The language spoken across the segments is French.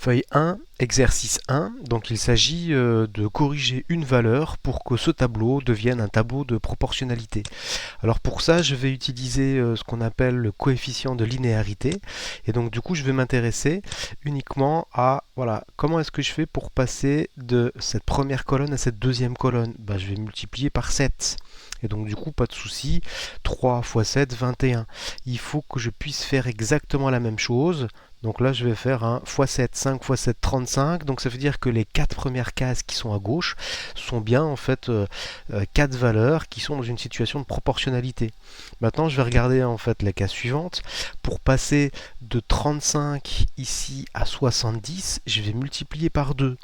Feuille 1, exercice 1, donc il s'agit de corriger une valeur pour que ce tableau devienne un tableau de proportionnalité. Alors pour ça, je vais utiliser ce qu'on appelle le coefficient de linéarité, et donc du coup je vais m'intéresser uniquement à voilà, comment est-ce que je fais pour passer de cette première colonne à cette deuxième colonne. Je vais multiplier par 7. Et donc du coup, pas de souci, 3 fois 7, 21. Il faut que je puisse faire exactement la même chose. Donc là, je vais faire un x7, 5 x 7, 35. Donc ça veut dire que les 4 premières cases qui sont à gauche sont bien en fait 4 valeurs qui sont dans une situation de proportionnalité. Maintenant, je vais regarder en fait la case suivante. Pour passer de 35 ici à 70, je vais multiplier par 2.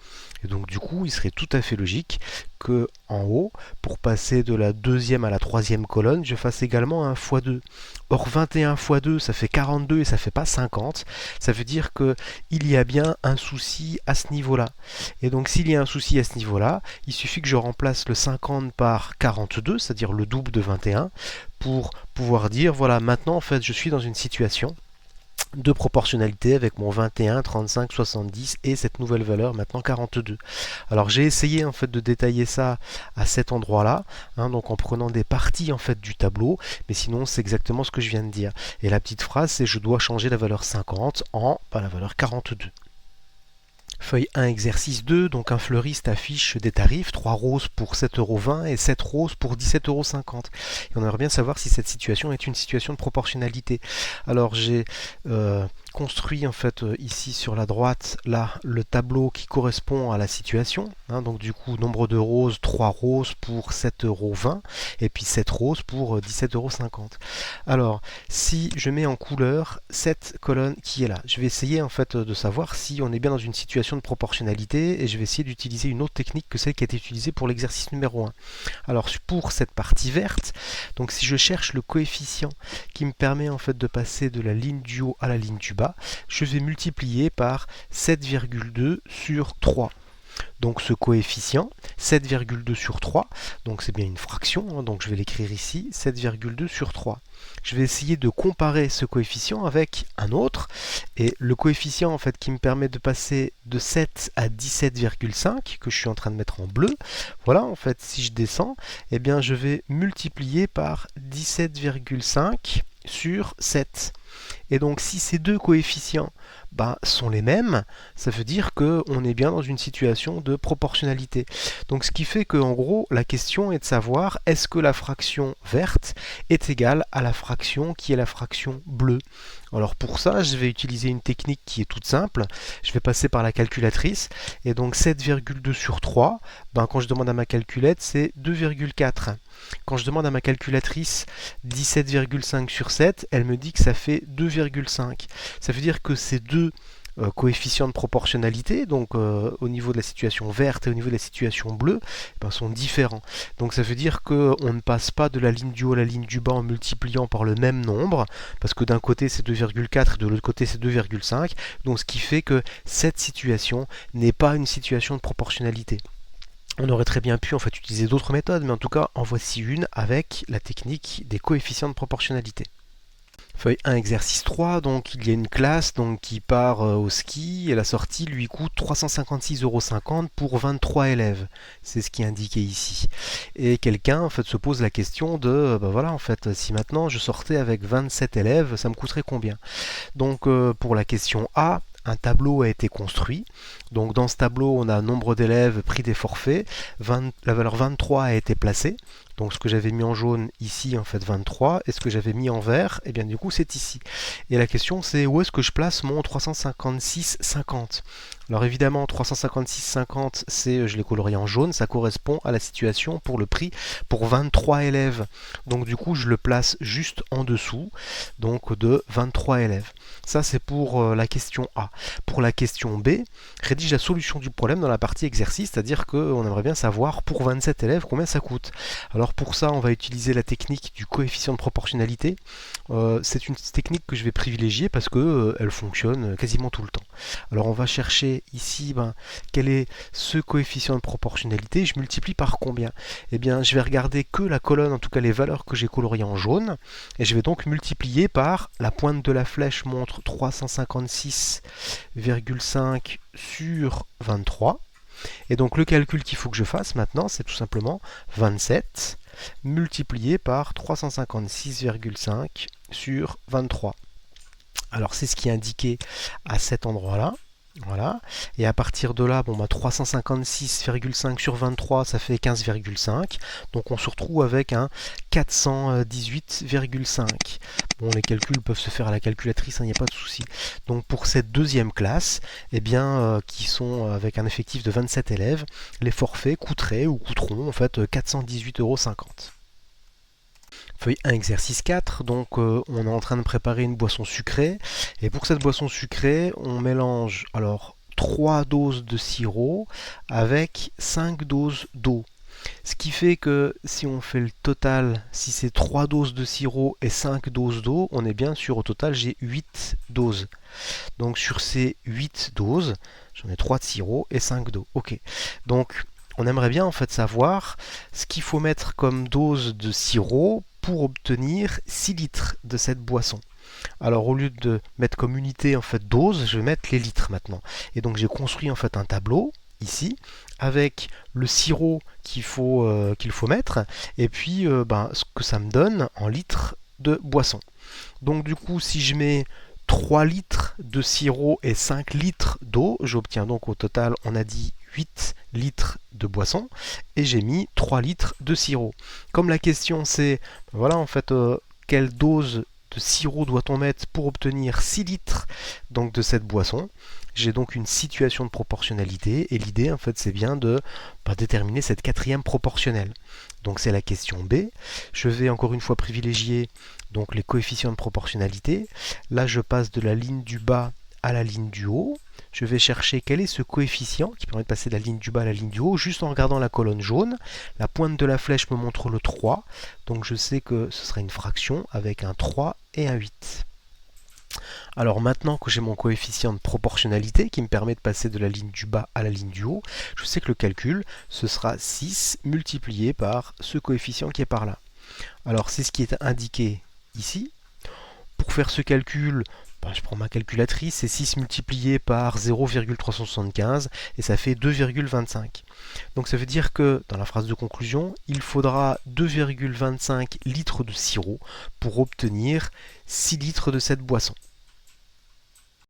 Et donc du coup, il serait tout à fait logique que en haut, pour passer de la deuxième à la troisième colonne, je fasse également un x2. Or 21 x 2, ça fait 42 et ça fait pas 50. Ça veut dire qu'il y a bien un souci à ce niveau-là. Et donc s'il y a un souci à ce niveau-là, il suffit que je remplace le 50 par 42, c'est-à-dire le double de 21, pour pouvoir dire, voilà, maintenant en fait je suis dans une situation de proportionnalité avec mon 21, 35, 70 et cette nouvelle valeur maintenant 42. Alors j'ai essayé en fait de détailler ça à cet endroit-là, donc en prenant des parties en fait du tableau, mais sinon c'est exactement ce que je viens de dire. Et la petite phrase c'est je dois changer la valeur 50 en la valeur 42. Feuille 1, exercice 2, donc un fleuriste affiche des tarifs, 3 roses pour 7,20 € et 7 roses pour 17,50 €. Et on aimerait bien savoir si cette situation est une situation de proportionnalité. Alors j'ai construit en fait ici sur la droite là le tableau qui correspond à la situation. Donc du coup nombre de roses, 3 roses pour 7,20 € et puis 7 roses pour 17,50 €. Alors si je mets en couleur cette colonne qui est là, je vais essayer en fait de savoir si on est bien dans une situation de proportionnalité et je vais essayer d'utiliser une autre technique que celle qui a été utilisée pour l'exercice numéro 1. Alors pour cette partie verte, donc si je cherche le coefficient qui me permet en fait de passer de la ligne du haut à la ligne du bas, je vais multiplier par 7,2 sur 3. Donc ce coefficient, 7,2 sur 3, donc c'est bien une fraction, donc je vais l'écrire ici, 7,2 sur 3. Je vais essayer de comparer ce coefficient avec un autre, et le coefficient en fait qui me permet de passer de 7 à 17,5, que je suis en train de mettre en bleu, voilà en fait si je descends, eh bien je vais multiplier par 17,5 sur 7. Et donc si ces deux coefficients sont les mêmes, ça veut dire qu'on est bien dans une situation de proportionnalité. Donc ce qui fait qu'en gros, la question est de savoir est-ce que la fraction verte est égale à la fraction qui est la fraction bleue. Alors pour ça, je vais utiliser une technique qui est toute simple. Je vais passer par la calculatrice. Et donc 7,2 sur 3, quand je demande à ma calculette, c'est 2,4. Quand je demande à ma calculatrice 17,5 sur 7, elle me dit que ça fait 2,5. Ça veut dire que ces deux coefficients de proportionnalité, donc au niveau de la situation verte et au niveau de la situation bleue, sont différents. Donc ça veut dire qu'on ne passe pas de la ligne du haut à la ligne du bas en multipliant par le même nombre, parce que d'un côté c'est 2,4 et de l'autre côté c'est 2,5, donc ce qui fait que cette situation n'est pas une situation de proportionnalité. On aurait très bien pu en fait utiliser d'autres méthodes, mais en tout cas en voici une avec la technique des coefficients de proportionnalité. Feuille 1, exercice 3, donc il y a une classe qui part au ski et la sortie lui coûte 356,50 € pour 23 élèves. C'est ce qui est indiqué ici. Et quelqu'un en fait se pose la question de voilà en fait si maintenant je sortais avec 27 élèves, ça me coûterait combien? Donc pour la question A, un tableau a été construit. Donc dans ce tableau, on a nombre d'élèves, prix des forfaits, la valeur 23 a été placée. Donc ce que j'avais mis en jaune ici, en fait 23, et ce que j'avais mis en vert, et bien du coup c'est ici. Et la question c'est où est-ce que je place mon 356,50? Alors évidemment 356,50 c'est, je l'ai colorié en jaune, ça correspond à la situation pour le prix pour 23 élèves. Donc du coup je le place juste en dessous, donc de 23 élèves. Ça c'est pour la question A. Pour la question B, rédige la solution du problème dans la partie exercice, c'est-à-dire qu'on aimerait bien savoir pour 27 élèves combien ça coûte. Alors Alors pour ça, on va utiliser la technique du coefficient de proportionnalité. C'est une technique que je vais privilégier parce que elle fonctionne quasiment tout le temps. Alors on va chercher ici quel est ce coefficient de proportionnalité. Je multiplie par combien? Eh bien, je vais regarder que la colonne, en tout cas les valeurs que j'ai coloriées en jaune, et je vais donc multiplier par la pointe de la flèche montre 356,5 sur 23. Et donc le calcul qu'il faut que je fasse maintenant, c'est tout simplement 27 multiplié par 356,5 sur 23. Alors c'est ce qui est indiqué à cet endroit-là. Voilà. Et à partir de là, 356,5 sur 23, ça fait 15,5. Donc on se retrouve avec un 418,5. Bon, les calculs peuvent se faire à la calculatrice, il n'y a pas de souci. Donc pour cette deuxième classe, qui sont avec un effectif de 27 élèves, les forfaits coûteraient ou coûteront en fait 418,50 €. Feuille 1, exercice 4, donc on est en train de préparer une boisson sucrée. Et pour cette boisson sucrée, on mélange alors 3 doses de sirop avec 5 doses d'eau. Ce qui fait que si on fait le total, si c'est 3 doses de sirop et 5 doses d'eau, on est bien sûr au total j'ai 8 doses. Donc sur ces 8 doses, j'en ai 3 de sirop et 5 d'eau. Ok. Donc on aimerait bien en fait savoir ce qu'il faut mettre comme dose de sirop pour obtenir 6 litres de cette boisson. Alors au lieu de mettre comme unité en fait dose, je vais mettre les litres maintenant. Et donc j'ai construit en fait un tableau ici avec le sirop qu'il faut mettre et puis ce que ça me donne en litres de boisson. Donc du coup si je mets 3 litres de sirop et 5 litres d'eau, j'obtiens donc au total, on a dit 8 litres de boisson et j'ai mis 3 litres de sirop. Comme la question c'est, voilà en fait, quelle dose de sirop doit-on mettre pour obtenir 6 litres donc, de cette boisson, j'ai donc une situation de proportionnalité et l'idée en fait c'est bien de déterminer cette quatrième proportionnelle. Donc c'est la question B. Je vais encore une fois privilégier donc les coefficients de proportionnalité. Là je passe de la ligne du bas à la ligne du haut. Je vais chercher quel est ce coefficient qui permet de passer de la ligne du bas à la ligne du haut, juste en regardant la colonne jaune. La pointe de la flèche me montre le 3, donc je sais que ce sera une fraction avec un 3 et un 8. Alors maintenant que j'ai mon coefficient de proportionnalité qui me permet de passer de la ligne du bas à la ligne du haut, je sais que le calcul, ce sera 6 multiplié par ce coefficient qui est par là. Alors c'est ce qui est indiqué ici. Pour faire ce calcul, je prends ma calculatrice, c'est 6 multiplié par 0,375 et ça fait 2,25. Donc ça veut dire que, dans la phrase de conclusion, il faudra 2,25 litres de sirop pour obtenir 6 litres de cette boisson.